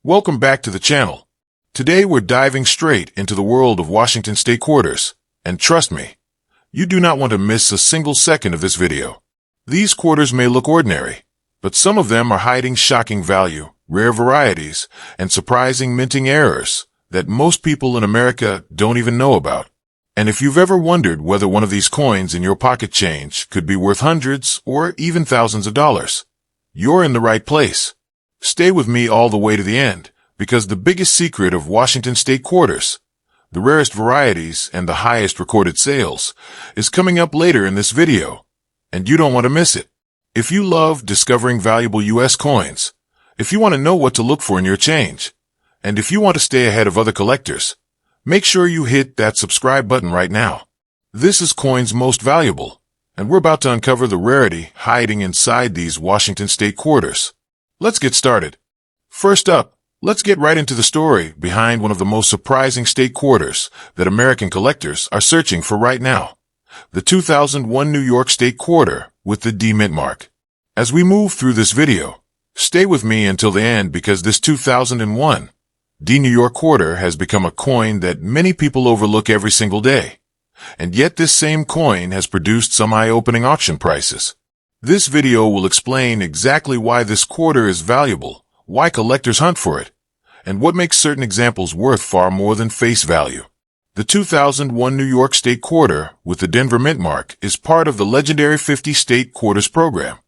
Welcome back to the channel. Today we're diving straight into the world of Washington State quarters, and trust me, you do not want to miss a single second of this video. These quarters may look ordinary, but some of them are hiding shocking value, rare varieties, and surprising minting errors that most people in America don't even know about. And if you've ever wondered whether one of these coins in your pocket change could be worth hundreds or even thousands of dollars, you're in the right place. Stay with me all the way to the end, because the biggest secret of Washington State quarters, the rarest varieties and the highest recorded sales, is coming up later in this video, and you don't want to miss it. If you love discovering valuable U.S. coins, if you want to know what to look for in your change, and if you want to stay ahead of other collectors, make sure you hit that subscribe button right now. This is Coins Most Valuable, and we're about to uncover the rarity hiding inside these Washington State quarters. Let's get started. First up, let's get right into the story behind one of the most surprising state quarters that American collectors are searching for right now. The 2001 New York State quarter with the D mint mark. As we move through this video, stay with me until the end because this 2001 D New York quarter has become a coin that many people overlook every single day. And yet this same coin has produced some eye-opening auction prices. This video will explain exactly why this quarter is valuable, why collectors hunt for it, and what makes certain examples worth far more than face value. The 2001 New York State quarter with the Denver mint mark is part of the legendary 50 State Quarters program,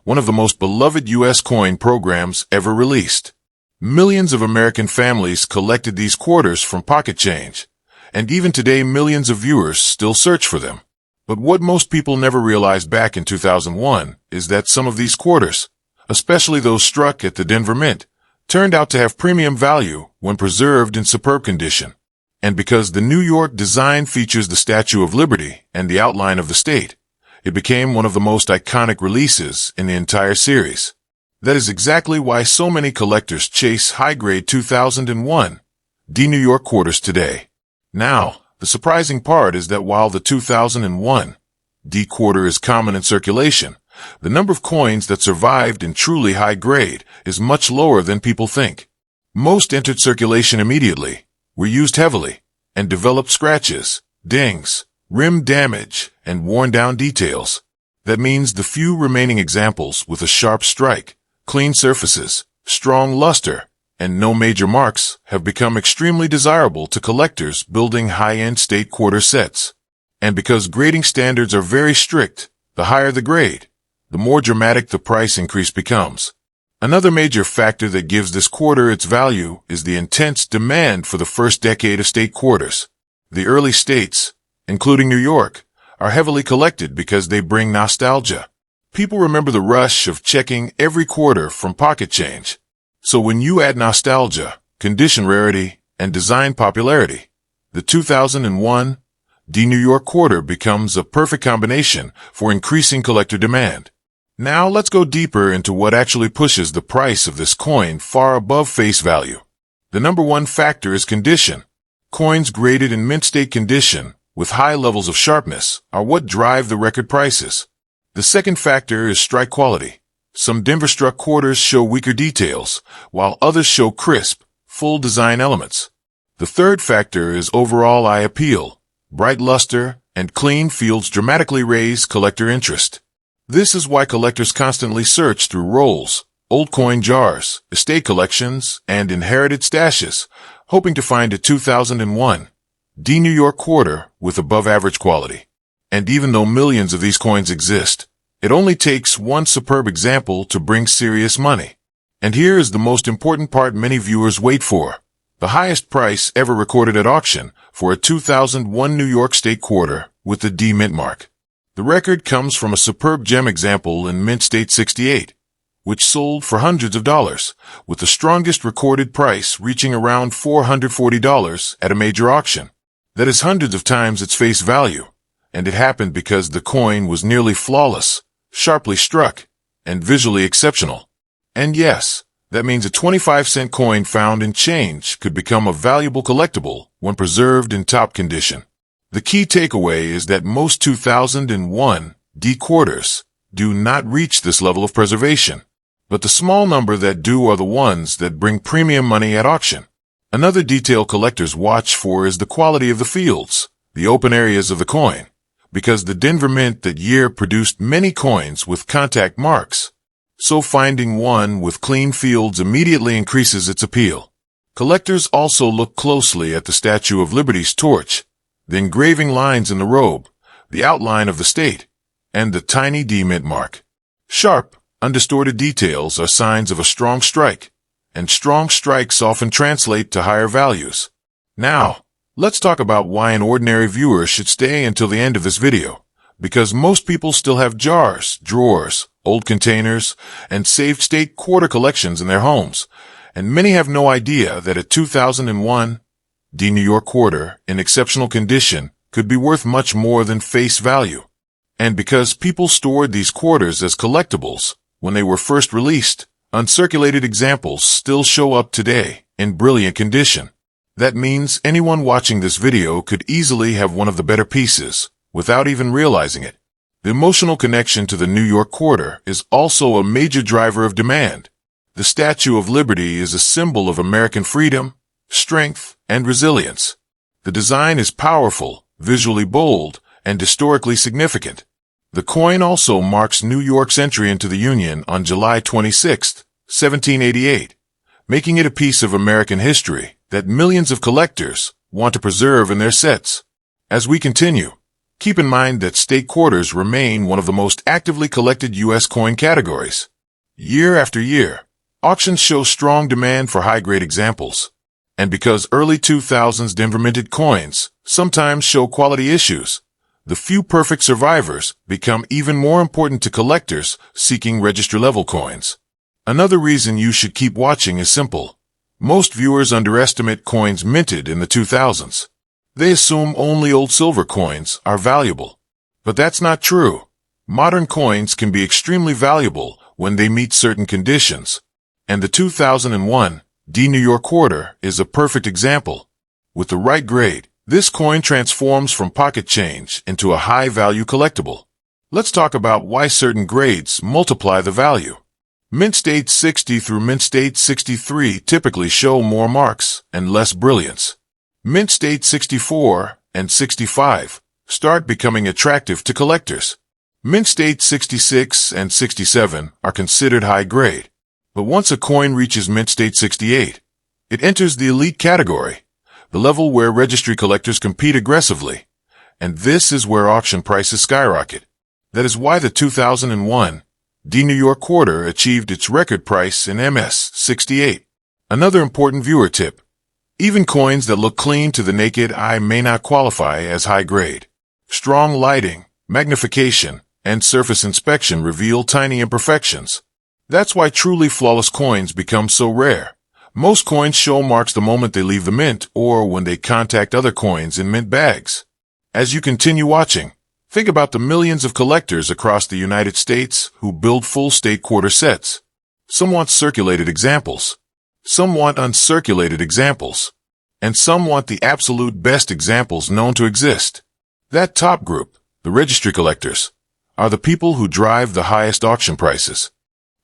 one of the most beloved U.S. coin programs ever released. Millions of American families collected these quarters from pocket change, and even today millions of viewers still search for them. But what most people never realized back in 2001 is that some of these quarters, especially those struck at the Denver Mint, turned out to have premium value when preserved in superb condition. And because the New York design features the Statue of Liberty and the outline of the state, it became one of the most iconic releases in the entire series. That is exactly why so many collectors chase high-grade 2001 D New York quarters today. Now, the surprising part is that while the 2001 D quarter is common in circulation, the number of coins that survived in truly high grade is much lower than people think. Most entered circulation immediately, were used heavily, and developed scratches, dings, rim damage, and worn-down details. That means the few remaining examples with a sharp strike, clean surfaces, strong luster, and no major marks have become extremely desirable to collectors building high-end state quarter sets. And because grading standards are very strict, the higher the grade, the more dramatic the price increase becomes. Another major factor that gives this quarter its value is the intense demand for the first decade of state quarters. The early states, including New York, are heavily collected because they bring nostalgia. People remember the rush of checking every quarter from pocket change. So when you add nostalgia, condition rarity, and design popularity, the 2001 D New York quarter becomes a perfect combination for increasing collector demand. Now let's go deeper into what actually pushes the price of this coin far above face value. The number one factor is condition. Coins graded in mint state condition with high levels of sharpness are what drive the record prices. The second factor is strike quality. Some Denver-struck quarters show weaker details, while others show crisp, full design elements. The third factor is overall eye appeal. Bright luster and clean fields dramatically raise collector interest. This is why collectors constantly search through rolls, old coin jars, estate collections, and inherited stashes, hoping to find a 2001 D New York quarter with above-average quality. And even though millions of these coins exist, it only takes one superb example to bring serious money. And here is the most important part many viewers wait for. The highest price ever recorded at auction for a 2001 New York State quarter with the D mint mark. The record comes from a superb gem example in Mint State 68, which sold for hundreds of dollars, with the strongest recorded price reaching around $440 at a major auction. That is hundreds of times its face value, and it happened because the coin was nearly flawless, sharply struck, and visually exceptional. And yes, that means a 25-cent coin found in change could become a valuable collectible when preserved in top condition. The key takeaway is that most 2001 D quarters do not reach this level of preservation. But the small number that do are the ones that bring premium money at auction. Another detail collectors watch for is the quality of the fields, the open areas of the coin, because the Denver Mint that year produced many coins with contact marks. So finding one with clean fields immediately increases its appeal. Collectors also look closely at the Statue of Liberty's torch, the engraving lines in the robe, the outline of the state, and the tiny D mint mark. Sharp, undistorted details are signs of a strong strike, and strong strikes often translate to higher values. Now, let's talk about why an ordinary viewer should stay until the end of this video, because most people still have jars, drawers, old containers, and saved state quarter collections in their homes, and many have no idea that a 2001 D New York quarter in exceptional condition could be worth much more than face value. And because people stored these quarters as collectibles when they were first released, uncirculated examples still show up today in brilliant condition. That means anyone watching this video could easily have one of the better pieces without even realizing it. The emotional connection to the New York quarter is also a major driver of demand. The Statue of Liberty is a symbol of American freedom, strength, and resilience. The design is powerful, visually bold, and historically significant. The coin also marks New York's entry into the Union on July 26, 1788, making it a piece of American history that millions of collectors want to preserve in their sets. As we continue, keep in mind that state quarters remain one of the most actively collected U.S. coin categories. Year after year, auctions show strong demand for high-grade examples. And because early 2000s Denver minted coins sometimes show quality issues, the few perfect survivors become even more important to collectors seeking register-level coins. Another reason you should keep watching is simple. Most viewers underestimate coins minted in the 2000s. They assume only old silver coins are valuable. But that's not true. Modern coins can be extremely valuable when they meet certain conditions. And the 2001 D New York quarter is a perfect example. With the right grade, this coin transforms from pocket change into a high-value collectible. Let's talk about why certain grades multiply the value. Mint State 60 through Mint State 63 typically show more marks and less brilliance. Mint State 64 and 65 start becoming attractive to collectors. Mint State 66 and 67 are considered high grade. But once a coin reaches Mint State 68, it enters the elite category, the level where registry collectors compete aggressively. And this is where auction prices skyrocket. That is why the 2001 D New York quarter achieved its record price in MS 68. Another important viewer tip. Even coins that look clean to the naked eye may not qualify as high grade. Strong lighting, magnification, and surface inspection reveal tiny imperfections. That's why truly flawless coins become so rare. Most coins show marks the moment they leave the mint or when they contact other coins in mint bags. As you continue watching, think about the millions of collectors across the United States who build full state quarter sets. Some want circulated examples. Some want uncirculated examples. And some want the absolute best examples known to exist. That top group, the registry collectors, are the people who drive the highest auction prices.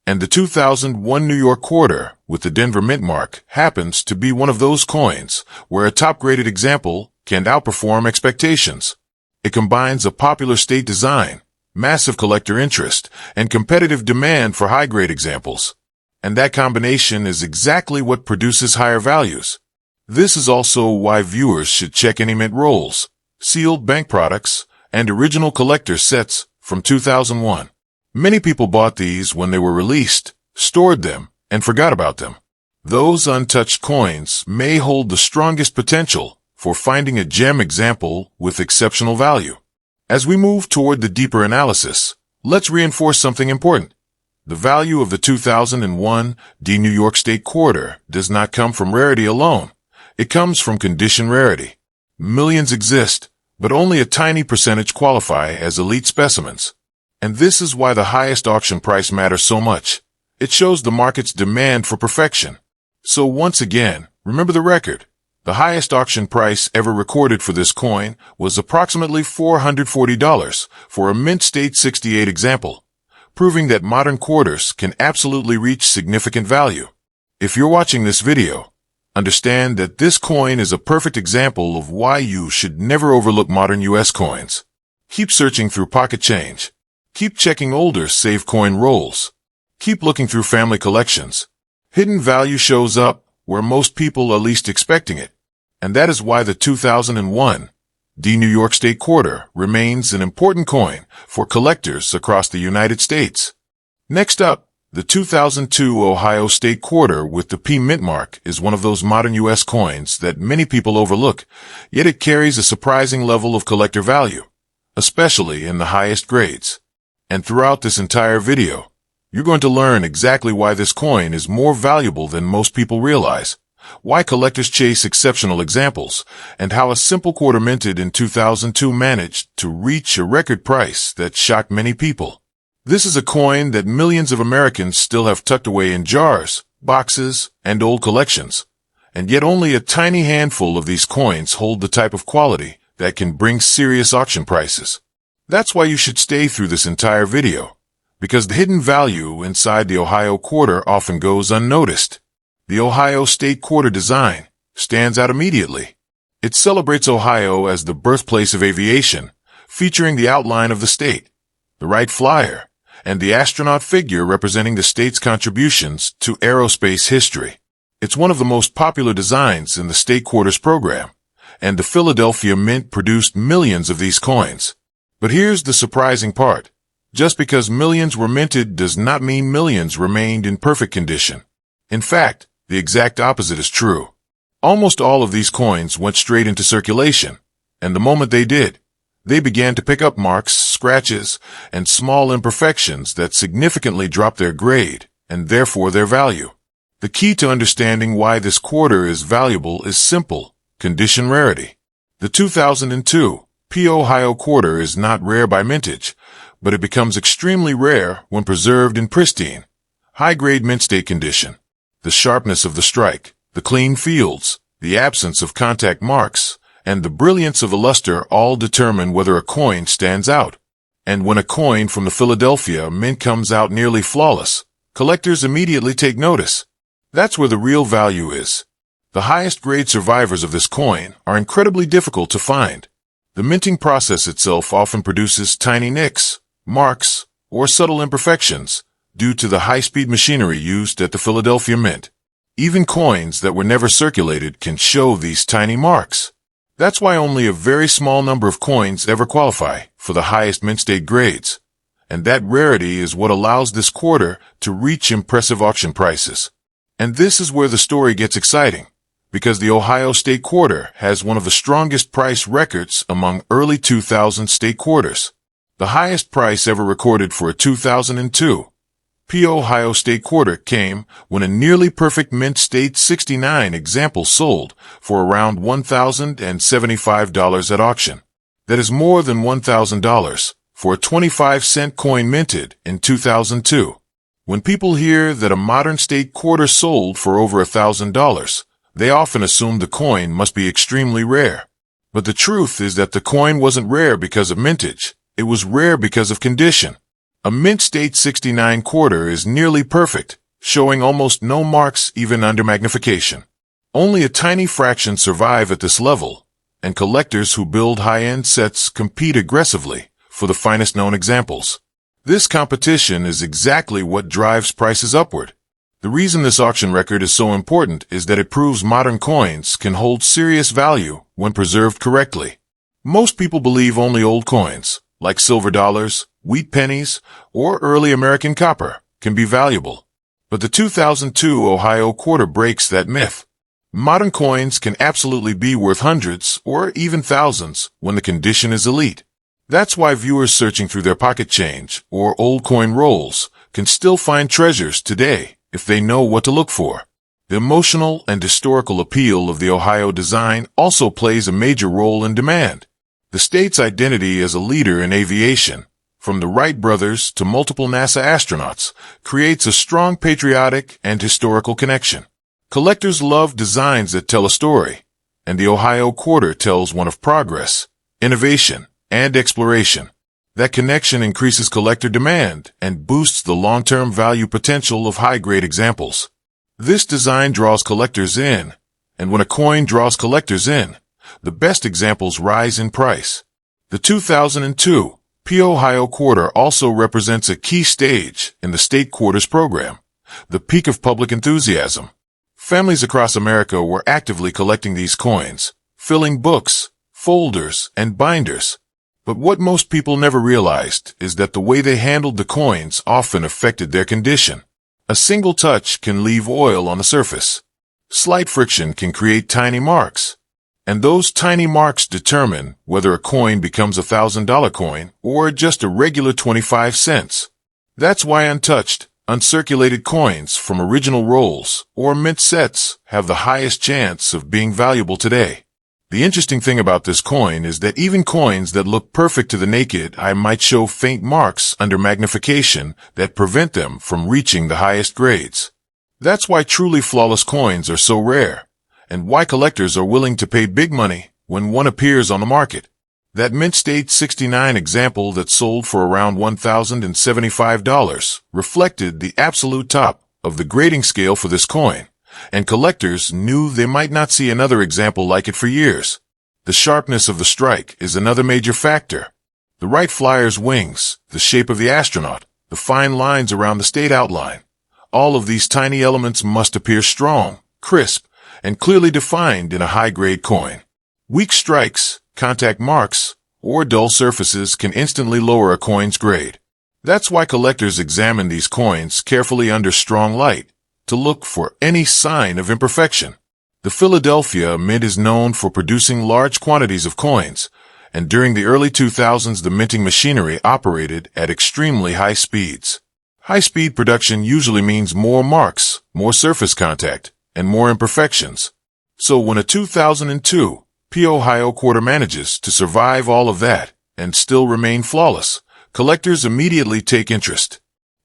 And the 2001 New York quarter with the Denver Mint mark happens to be one of those coins where a top-graded example can outperform expectations. It combines a popular state design, massive collector interest, and competitive demand for high-grade examples. And that combination is exactly what produces higher values. This is also why viewers should check any mint rolls, sealed bank products, and original collector sets from 2001. Many people bought these when they were released, stored them, and forgot about them. Those untouched coins may hold the strongest potential for finding a gem example with exceptional value. As we move toward the deeper analysis, let's reinforce something important. The value of the 2001 D New York State quarter does not come from rarity alone. It comes from condition rarity. Millions exist, but only a tiny percentage qualify as elite specimens. And this is why the highest auction price matters so much. It shows the market's demand for perfection. So once again, remember the record. The highest auction price ever recorded for this coin was approximately $440 for a Mint State 68 example. proving that modern quarters can absolutely reach significant value. If you're watching this video, understand that this coin is a perfect example of why you should never overlook modern U.S. coins. Keep searching through pocket change. Keep checking older save coin rolls. Keep looking through family collections. Hidden value shows up where most people are least expecting it. And that is why the 2001 New York State Quarter remains an important coin for collectors across the United States. Next up, the 2002 Ohio State Quarter with the P mint mark is one of those modern U.S. coins that many people overlook, yet it carries a surprising level of collector value, especially in the highest grades. And throughout this entire video, you're going to learn exactly why this coin is more valuable than most people realize, why collectors chase exceptional examples, and how a simple quarter minted in 2002 managed to reach a record price that shocked many people. This is a coin that millions of Americans still have tucked away in jars, boxes, and old collections. And yet only a tiny handful of these coins hold the type of quality that can bring serious auction prices. That's why you should stay through this entire video, because the hidden value inside the Ohio Quarter often goes unnoticed. The Ohio State Quarter design stands out immediately. It celebrates Ohio as the birthplace of aviation, featuring the outline of the state, the Wright Flyer, and the astronaut figure representing the state's contributions to aerospace history. It's one of the most popular designs in the State Quarters program, and the Philadelphia Mint produced millions of these coins. But here's the surprising part. Just because millions were minted does not mean millions remained in perfect condition. In fact, the exact opposite is true. Almost all of these coins went straight into circulation, and the moment they did, they began to pick up marks, scratches, and small imperfections that significantly dropped their grade, and therefore their value. The key to understanding why this quarter is valuable is simple: condition rarity. The 2002 P Ohio Quarter is not rare by mintage, but it becomes extremely rare when preserved in pristine, high-grade mint state condition. The sharpness of the strike, the clean fields, the absence of contact marks, and the brilliance of the luster all determine whether a coin stands out. And when a coin from the Philadelphia Mint comes out nearly flawless, collectors immediately take notice. That's where the real value is. The highest grade survivors of this coin are incredibly difficult to find. The minting process itself often produces tiny nicks, marks, or subtle imperfections due to the high-speed machinery used at the Philadelphia Mint. Even coins that were never circulated can show these tiny marks. That's why only a very small number of coins ever qualify for the highest mint state grades. And that rarity is what allows this quarter to reach impressive auction prices. And this is where the story gets exciting, because the Ohio State Quarter has one of the strongest price records among early 2000 state quarters. The highest price ever recorded for a 2002 P Ohio State Quarter came when a nearly perfect mint state 69 example sold for around $1,075 at auction. That is more than $1,000 for a 25-cent coin minted in 2002. When people hear that a modern state quarter sold for over $1,000, they often assume the coin must be extremely rare. But the truth is that the coin wasn't rare because of mintage. It was rare because of condition. A mint state 69 quarter is nearly perfect, showing almost no marks even under magnification. Only a tiny fraction survive at this level, and collectors who build high-end sets compete aggressively for the finest known examples. This competition is exactly what drives prices upward. The reason this auction record is so important is that it proves modern coins can hold serious value when preserved correctly. Most people believe only old coins, like silver dollars, wheat pennies, or early American copper, can be valuable. But the 2002 Ohio Quarter breaks that myth. Modern coins can absolutely be worth hundreds or even thousands when the condition is elite. That's why viewers searching through their pocket change or old coin rolls can still find treasures today if they know what to look for. The emotional and historical appeal of the Ohio design also plays a major role in demand. The state's identity as a leader in aviation, from the Wright brothers to multiple NASA astronauts, creates a strong patriotic and historical connection. Collectors love designs that tell a story, and the Ohio Quarter tells one of progress, innovation, and exploration. That connection increases collector demand and boosts the long-term value potential of high-grade examples. This design draws collectors in, and when a coin draws collectors in, the best examples rise in price. The 2002 Ohio quarter also represents a key stage in the state quarters program, the peak of public enthusiasm. Families across America were actively collecting these coins, filling books, folders, and binders. But what most people never realized is that the way they handled the coins often affected their condition. A single touch can leave oil on the surface. Slight friction can create tiny marks. And those tiny marks determine whether a coin becomes a $1,000 coin or just a regular 25 cents. That's why untouched, uncirculated coins from original rolls or mint sets have the highest chance of being valuable today. The interesting thing about this coin is that even coins that look perfect to the naked eye might show faint marks under magnification that prevent them from reaching the highest grades. That's why truly flawless coins are so rare, and why collectors are willing to pay big money when one appears on the market. That Mint State 69 example that sold for around $1,075 reflected the absolute top of the grading scale for this coin, and collectors knew they might not see another example like it for years. The sharpness of the strike is another major factor. The Wright Flyer's wings, the shape of the astronaut, the fine lines around the state outline. All of these tiny elements must appear strong, crisp, and clearly defined in a high-grade coin. Weak strikes, contact marks, or dull surfaces can instantly lower a coin's grade. That's why collectors examine these coins carefully under strong light, to look for any sign of imperfection. The Philadelphia Mint is known for producing large quantities of coins, and during the early 2000s the minting machinery operated at extremely high speeds. High-speed production usually means more marks, more surface contact, and more imperfections. So when a 2002 Ohio quarter manages to survive all of that and still remain flawless, collectors immediately take interest.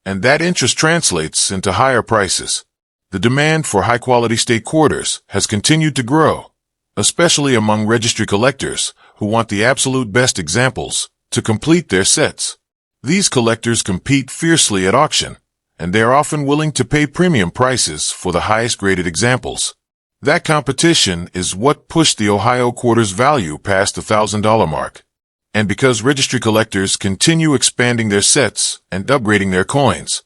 And that interest translates into higher prices. The demand for high-quality state quarters has continued to grow, especially among registry collectors who want the absolute best examples to complete their sets. These collectors compete fiercely at auction, and they are often willing to pay premium prices for the highest-graded examples. That competition is what pushed the Ohio quarter's value past the $1,000 mark. And because registry collectors continue expanding their sets and upgrading their coins,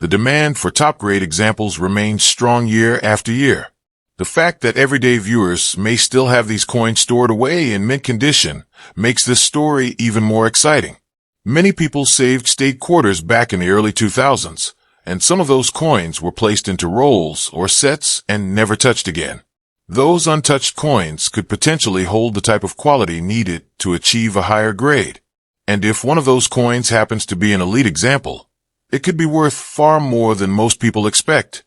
the demand for top-grade examples remains strong year after year. The fact that everyday viewers may still have these coins stored away in mint condition makes this story even more exciting. Many people saved state quarters back in the early 2000s, and some of those coins were placed into rolls or sets and never touched again. Those untouched coins could potentially hold the type of quality needed to achieve a higher grade. And if one of those coins happens to be an elite example, it could be worth far more than most people expect.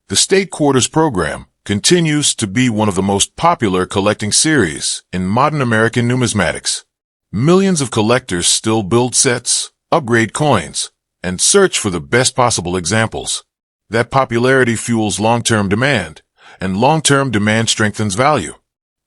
The State Quarters program continues to be one of the most popular collecting series in modern American numismatics. Millions of collectors still build sets, upgrade coins, and search for the best possible examples. That popularity fuels long-term demand, and long-term demand strengthens value.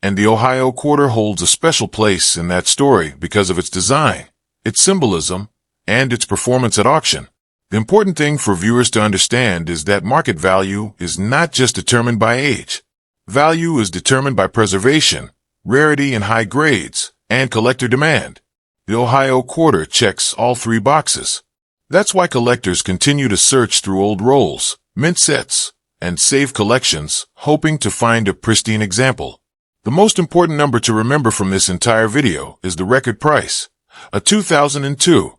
And the Ohio quarter holds a special place in that story because of its design, its symbolism, and its performance at auction. The important thing for viewers to understand is that market value is not just determined by age. Value is determined by preservation, rarity in high grades, and collector demand. The Ohio quarter checks all three boxes. That's why collectors continue to search through old rolls, mint sets, and save collections, hoping to find a pristine example. The most important number to remember from this entire video is the record price. A 2002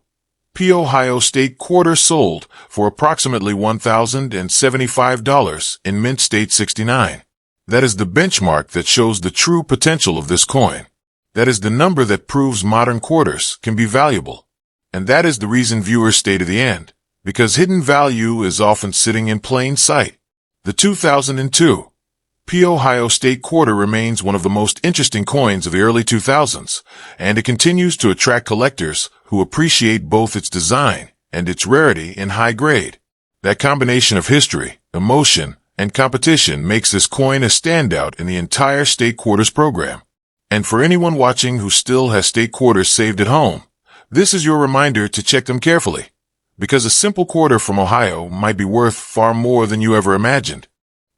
Ohio State quarter sold for approximately $1,075 in Mint State 69. That is the benchmark that shows the true potential of this coin. That is the number that proves modern quarters can be valuable. And that is the reason viewers stay to the end, because hidden value is often sitting in plain sight. The 2002 Ohio State quarter remains one of the most interesting coins of the early 2000s, and it continues to attract collectors who appreciate both its design and its rarity in high grade. That combination of history, emotion, and competition makes this coin a standout in the entire State Quarters program. And for anyone watching who still has State Quarters saved at home, This is your reminder to check them carefully, because a simple quarter from Ohio might be worth far more than you ever imagined.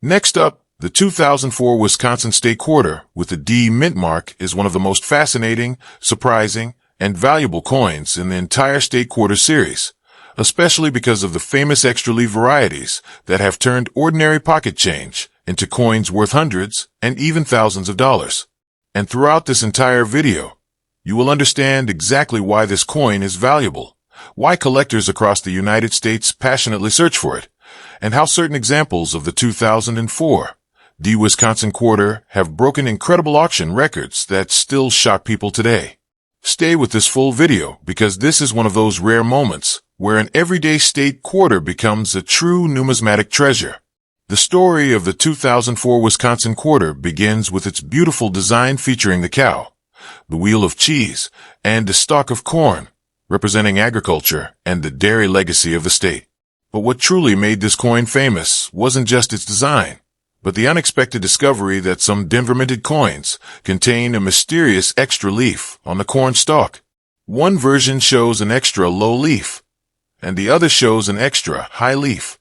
Next up, the 2004 Wisconsin State Quarter with the D mint mark is one of the most fascinating, surprising, and valuable coins in the entire state quarter series, especially because of the famous extra leaf varieties that have turned ordinary pocket change into coins worth hundreds and even thousands of dollars. And throughout this entire video, you will understand exactly why this coin is valuable, why collectors across the United States passionately search for it, and how certain examples of the 2004 D Wisconsin Quarter have broken incredible auction records that still shock people today. Stay with this full video because this is one of those rare moments where an everyday state quarter becomes a true numismatic treasure. The story of the 2004 Wisconsin Quarter begins with its beautiful design featuring the cow, the wheel of cheese, and the stalk of corn, representing agriculture and the dairy legacy of the state. But what truly made this coin famous wasn't just its design, but the unexpected discovery that some Denver-minted coins contain a mysterious extra leaf on the corn stalk. One version shows an extra low leaf, and the other shows an extra high leaf.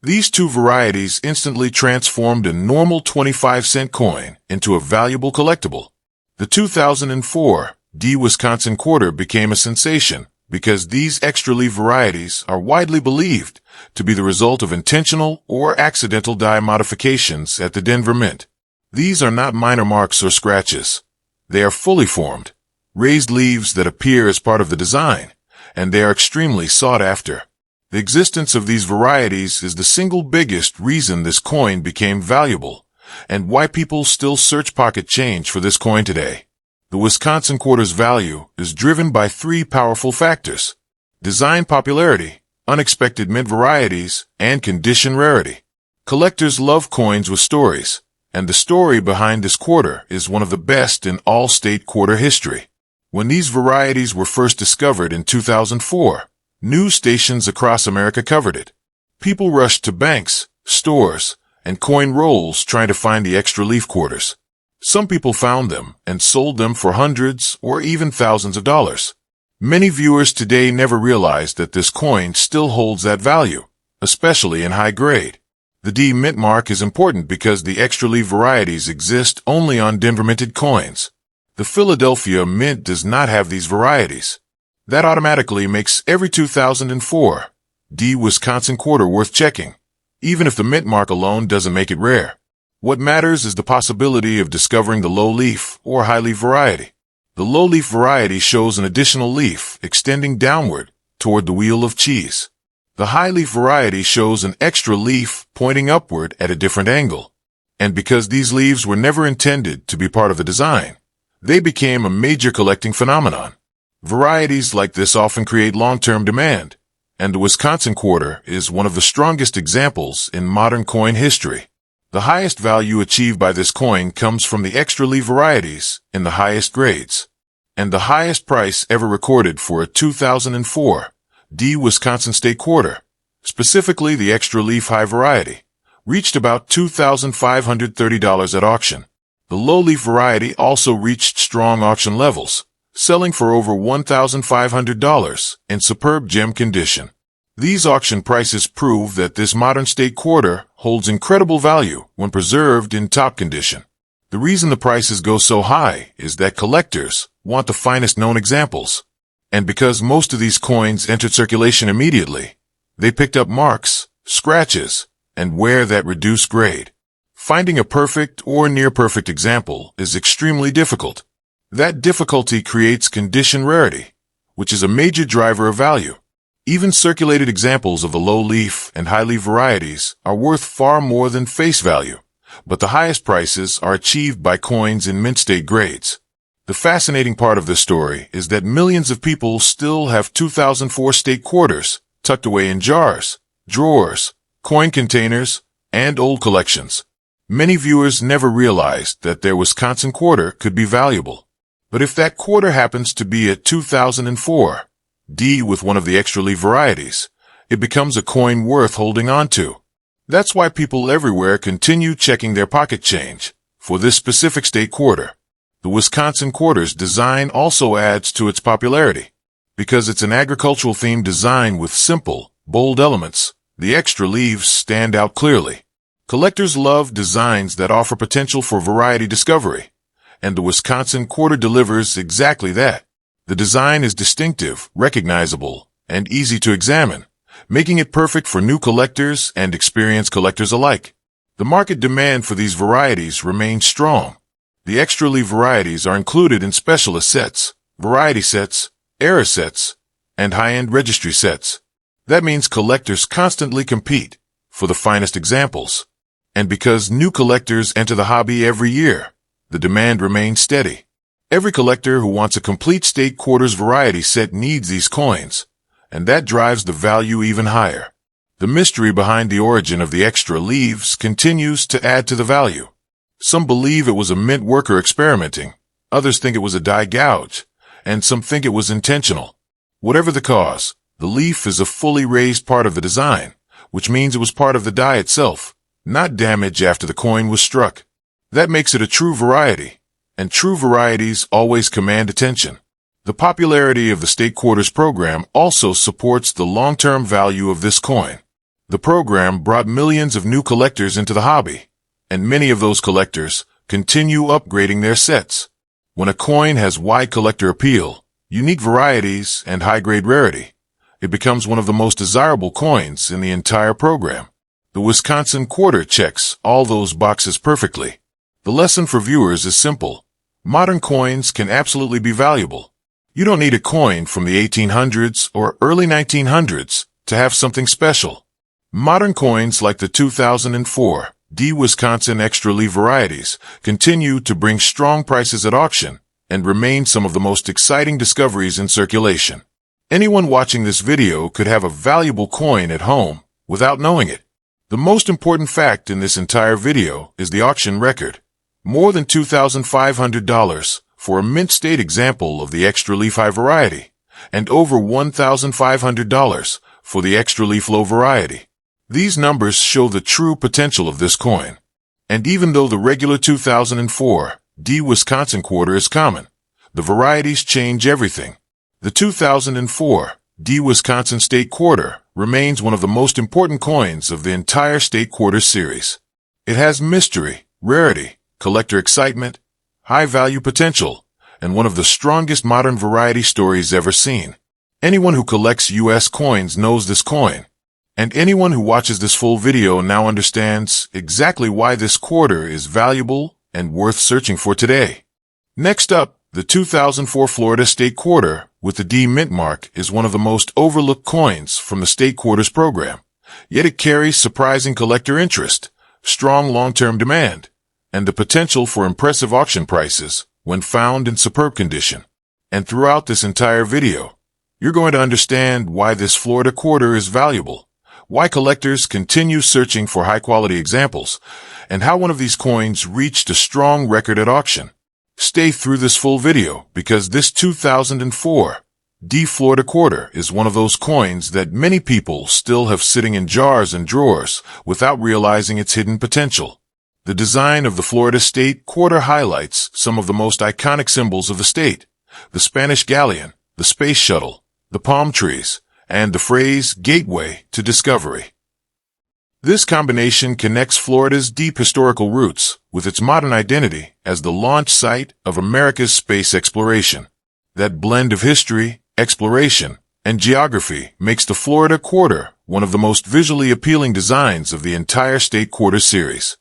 These two varieties instantly transformed a normal 25-cent coin into a valuable collectible. The 2004 D Wisconsin Quarter became a sensation because these extra leaf varieties are widely believed to be the result of intentional or accidental dye modifications at the Denver Mint. These are not minor marks or scratches. They are fully formed, raised leaves that appear as part of the design, and they are extremely sought after. The existence of these varieties is the single biggest reason this coin became valuable, and why people still search pocket change for this coin today. The Wisconsin Quarter's value is driven by three powerful factors: design popularity, unexpected mint varieties, and condition rarity. Collectors love coins with stories, and the story behind this quarter is one of the best in all state quarter history. When these varieties were first discovered in 2004, news stations across America covered it. People rushed to banks, stores, and coin rolls trying to find the extra leaf quarters. Some people found them and sold them for hundreds or even thousands of dollars. Many viewers today never realized that this coin still holds that value, especially in high grade. The D mint mark is important because the extra leaf varieties exist only on Denver minted coins. The Philadelphia Mint does not have these varieties. That automatically makes every 2004 D Wisconsin Quarter worth checking, even if the mint mark alone doesn't make it rare. What matters is the possibility of discovering the low leaf or high leaf variety. The low leaf variety shows an additional leaf extending downward toward the wheel of cheese. The high leaf variety shows an extra leaf pointing upward at a different angle. And because these leaves were never intended to be part of the design, they became a major collecting phenomenon. Varieties like this often create long-term demand, and the Wisconsin Quarter is one of the strongest examples in modern coin history. The highest value achieved by this coin comes from the extra leaf varieties in the highest grades, and the highest price ever recorded for a 2004 D Wisconsin State Quarter, specifically the extra leaf high variety, reached about $2,530 at auction. The low leaf variety also reached strong auction levels, selling for over $1,500 in superb gem condition. These auction prices prove that this modern state quarter holds incredible value when preserved in top condition. The reason the prices go so high is that collectors want the finest known examples. And because most of these coins entered circulation immediately, they picked up marks, scratches, and wear that reduced grade. Finding a perfect or near-perfect example is extremely difficult. That difficulty creates condition rarity, which is a major driver of value. Even circulated examples of the low leaf and high leaf varieties are worth far more than face value, but the highest prices are achieved by coins in mint state grades. The fascinating part of this story is that millions of people still have 2004 state quarters tucked away in jars, drawers, coin containers, and old collections. Many viewers never realized that their Wisconsin quarter could be valuable. But if that quarter happens to be a 2004 D with one of the extra leaf varieties, it becomes a coin worth holding on to. That's why people everywhere continue checking their pocket change for this specific state quarter. The Wisconsin Quarter's design also adds to its popularity. Because it's an agricultural-themed design with simple, bold elements, the extra leaves stand out clearly. Collectors love designs that offer potential for variety discovery, and the Wisconsin quarter delivers exactly that. The design is distinctive, recognizable, and easy to examine, making it perfect for new collectors and experienced collectors alike. The market demand for these varieties remains strong. The extra leaf varieties are included in specialist sets, variety sets, era sets, and high-end registry sets. That means collectors constantly compete for the finest examples. And because new collectors enter the hobby every year, the demand remains steady. Every collector who wants a complete state quarters variety set needs these coins, and that drives the value even higher. The mystery behind the origin of the extra leaves continues to add to the value. Some believe it was a mint worker experimenting, others think it was a die gouge, and some think it was intentional. Whatever the cause, the leaf is a fully raised part of the design, which means it was part of the die itself, not damage after the coin was struck. That makes it a true variety, and true varieties always command attention. The popularity of the State Quarters program also supports the long-term value of this coin. The program brought millions of new collectors into the hobby, and many of those collectors continue upgrading their sets. When a coin has wide collector appeal, unique varieties, and high-grade rarity, it becomes one of the most desirable coins in the entire program. The Wisconsin quarter checks all those boxes perfectly. The lesson for viewers is simple. Modern coins can absolutely be valuable. You don't need a coin from the 1800s or early 1900s to have something special. Modern coins like the 2004 D Wisconsin Extra Leaf varieties continue to bring strong prices at auction and remain some of the most exciting discoveries in circulation. Anyone watching this video could have a valuable coin at home without knowing it. The most important fact in this entire video is the auction record. More than $2,500 for a mint state example of the extra leaf high variety, and over $1,500 for the extra leaf low variety. These numbers show the true potential of this coin. And even though the regular 2004 D Wisconsin quarter is common, the varieties change everything. The 2004 D Wisconsin State Quarter remains one of the most important coins of the entire State Quarter series. It has mystery, rarity, collector excitement, high value potential, and one of the strongest modern variety stories ever seen. Anyone who collects U.S. coins knows this coin, and anyone who watches this full video now understands exactly why this quarter is valuable and worth searching for today. Next up, the 2004 Florida State Quarter with the D mint mark is one of the most overlooked coins from the State Quarters program, yet it carries surprising collector interest, strong long-term demand, and the potential for impressive auction prices when found in superb condition. And throughout this entire video, you're going to understand why this Florida quarter is valuable, why collectors continue searching for high-quality examples, and how one of these coins reached a strong record at auction. Stay through this full video because this 2004 D Florida quarter is one of those coins that many people still have sitting in jars and drawers without realizing its hidden potential. The design of the Florida State Quarter highlights some of the most iconic symbols of the state: the Spanish galleon, the space shuttle, the palm trees, and the phrase "gateway to discovery." This combination connects Florida's deep historical roots with its modern identity as the launch site of America's space exploration. That blend of history, exploration, and geography makes the Florida Quarter one of the most visually appealing designs of the entire State Quarter series.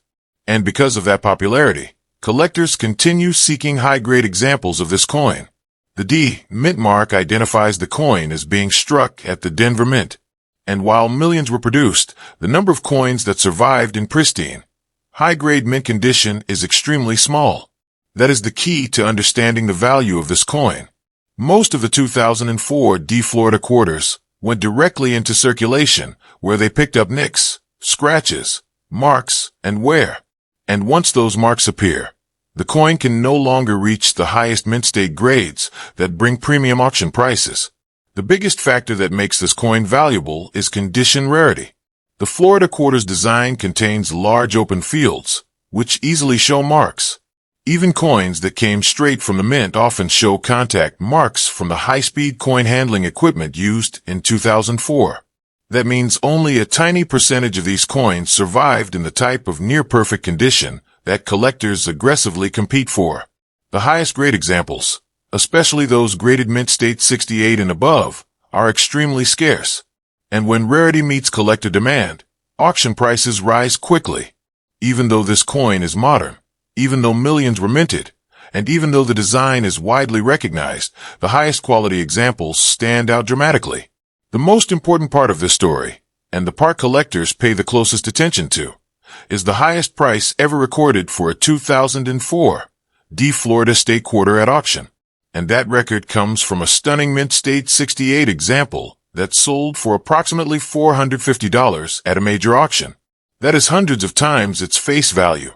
And because of that popularity, collectors continue seeking high-grade examples of this coin. The D mint mark identifies the coin as being struck at the Denver Mint. And while millions were produced, the number of coins that survived in pristine, high-grade mint condition is extremely small. That is the key to understanding the value of this coin. Most of the 2004 D Florida quarters went directly into circulation, where they picked up nicks, scratches, marks, and wear. And once those marks appear, the coin can no longer reach the highest mint state grades that bring premium auction prices. The biggest factor that makes this coin valuable is condition rarity. The Florida quarter's design contains large open fields, which easily show marks. Even coins that came straight from the mint often show contact marks from the high-speed coin handling equipment used in 2004. That means only a tiny percentage of these coins survived in the type of near-perfect condition that collectors aggressively compete for. The highest grade examples, especially those graded mint state 68 and above, are extremely scarce. And when rarity meets collector demand, auction prices rise quickly. Even though this coin is modern, even though millions were minted, and even though the design is widely recognized, the highest quality examples stand out dramatically. The most important part of this story, and the part collectors pay the closest attention to, is the highest price ever recorded for a 2004 Florida State Quarter at auction. And that record comes from a stunning mint state 68 example that sold for approximately $450 at a major auction. That is hundreds of times its face value.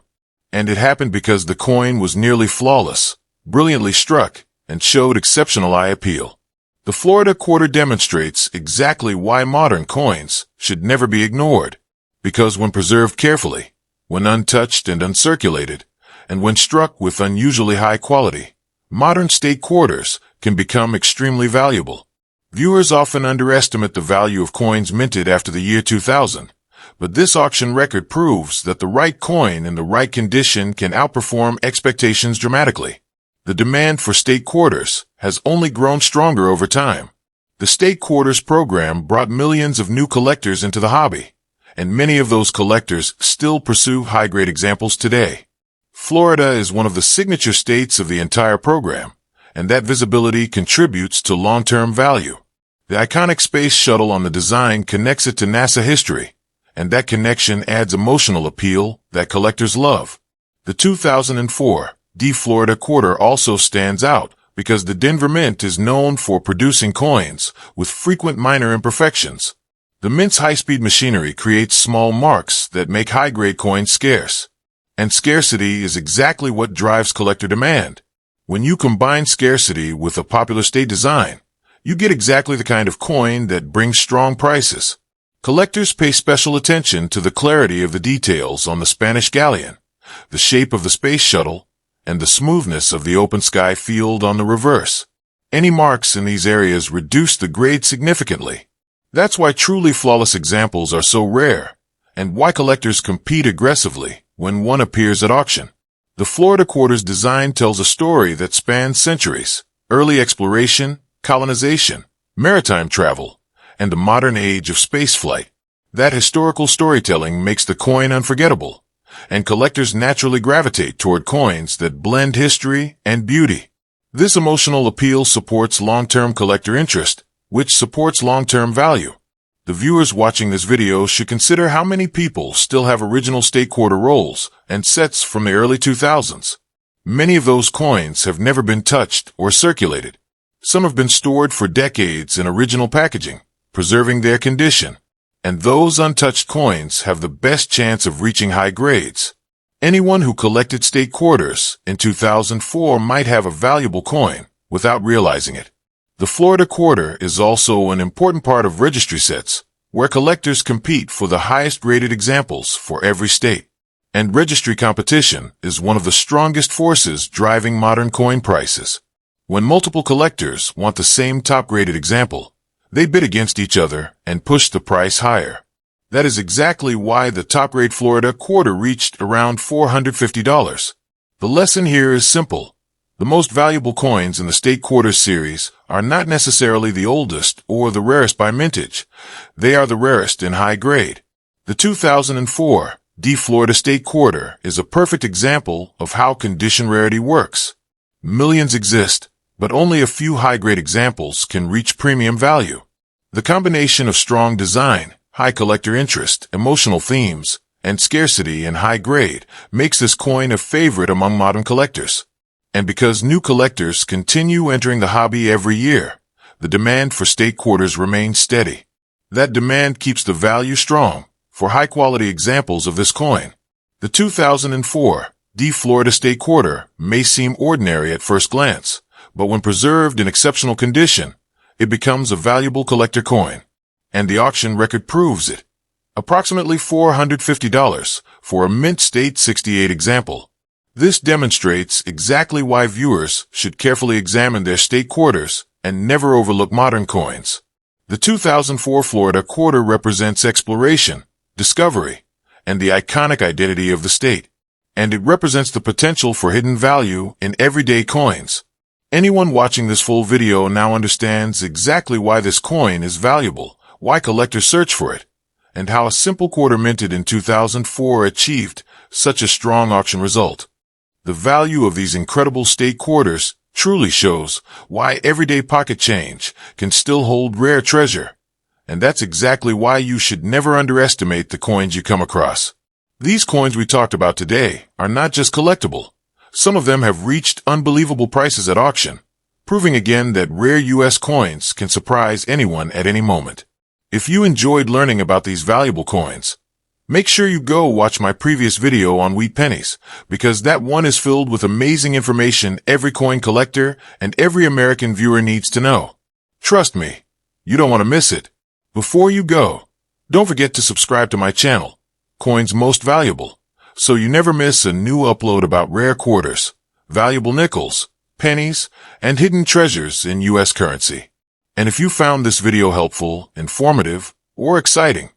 And it happened because the coin was nearly flawless, brilliantly struck, and showed exceptional eye appeal. The Florida Quarter demonstrates exactly why modern coins should never be ignored. Because when preserved carefully, when untouched and uncirculated, and when struck with unusually high quality, modern state quarters can become extremely valuable. Viewers often underestimate the value of coins minted after the year 2000, but this auction record proves that the right coin in the right condition can outperform expectations dramatically. The demand for state quarters has only grown stronger over time. The state quarters program brought millions of new collectors into the hobby, and many of those collectors still pursue high-grade examples today. Florida is one of the signature states of the entire program, and that visibility contributes to long-term value. The iconic space shuttle on the design connects it to NASA history, and that connection adds emotional appeal that collectors love. The 2004 Florida Quarter also stands out because the Denver Mint is known for producing coins with frequent minor imperfections. The Mint's high-speed machinery creates small marks that make high-grade coins scarce. And scarcity is exactly what drives collector demand. When you combine scarcity with a popular state design, you get exactly the kind of coin that brings strong prices. Collectors pay special attention to the clarity of the details on the Spanish galleon, the shape of the space shuttle, and the smoothness of the open sky field on the reverse. Any marks in these areas reduce the grade significantly. That's why truly flawless examples are so rare, and why collectors compete aggressively when one appears at auction. The Florida Quarter's design tells a story that spans centuries: early exploration, colonization, maritime travel, and the modern age of spaceflight. That historical storytelling makes the coin unforgettable, and collectors naturally gravitate toward coins that blend history and beauty. This emotional appeal supports long-term collector interest, which supports long-term value. The viewers watching this video should consider how many people still have original state quarter rolls and sets from the early 2000s. Many of those coins have never been touched or circulated. Some have been stored for decades in original packaging, preserving their condition. And those untouched coins have the best chance of reaching high grades. Anyone who collected state quarters in 2004 might have a valuable coin without realizing it. The Florida Quarter is also an important part of registry sets, where collectors compete for the highest graded examples for every state. And registry competition is one of the strongest forces driving modern coin prices. When multiple collectors want the same top-graded example, they bid against each other and push the price higher. That is exactly why the top-grade Florida Quarter reached around $450. The lesson here is simple. The most valuable coins in the State Quarter series are not necessarily the oldest or the rarest by mintage. They are the rarest in high grade. The 2004 Florida State Quarter is a perfect example of how condition rarity works. Millions exist, but only a few high-grade examples can reach premium value. The combination of strong design, high collector interest, emotional themes, and scarcity in high grade makes this coin a favorite among modern collectors. And because new collectors continue entering the hobby every year, the demand for state quarters remains steady. That demand keeps the value strong for high-quality examples of this coin. The 2004 Florida State Quarter may seem ordinary at first glance, but when preserved in exceptional condition, it becomes a valuable collector coin. And the auction record proves it. Approximately $450 for a mint state 68 example. This demonstrates exactly why viewers should carefully examine their state quarters and never overlook modern coins. The 2004 Florida quarter represents exploration, discovery, and the iconic identity of the state. And it represents the potential for hidden value in everyday coins. Anyone watching this full video now understands exactly why this coin is valuable, why collectors search for it, and how a simple quarter minted in 2004 achieved such a strong auction result. The value of these incredible state quarters truly shows why everyday pocket change can still hold rare treasure. And that's exactly why you should never underestimate the coins you come across. These coins we talked about today are not just collectible. Some of them have reached unbelievable prices at auction, proving again that rare U.S. coins can surprise anyone at any moment. If you enjoyed learning about these valuable coins, make sure you go watch my previous video on Wheat Pennies, because that one is filled with amazing information every coin collector and every American viewer needs to know. Trust me, you don't want to miss it. Before you go, don't forget to subscribe to my channel, Coins Most Valuable, so you never miss a new upload about rare quarters, valuable nickels, pennies, and hidden treasures in U.S. currency. And if you found this video helpful, informative, or exciting,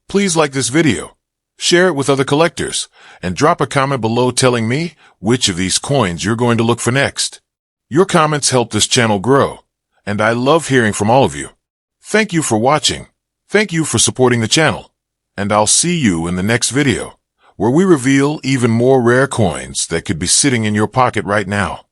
please like this video, share it with other collectors, and drop a comment below telling me which of these coins you're going to look for next. Your comments help this channel grow, and I love hearing from all of you. Thank you for watching. Thank you for supporting the channel, and I'll see you in the next video, where we reveal even more rare coins that could be sitting in your pocket right now.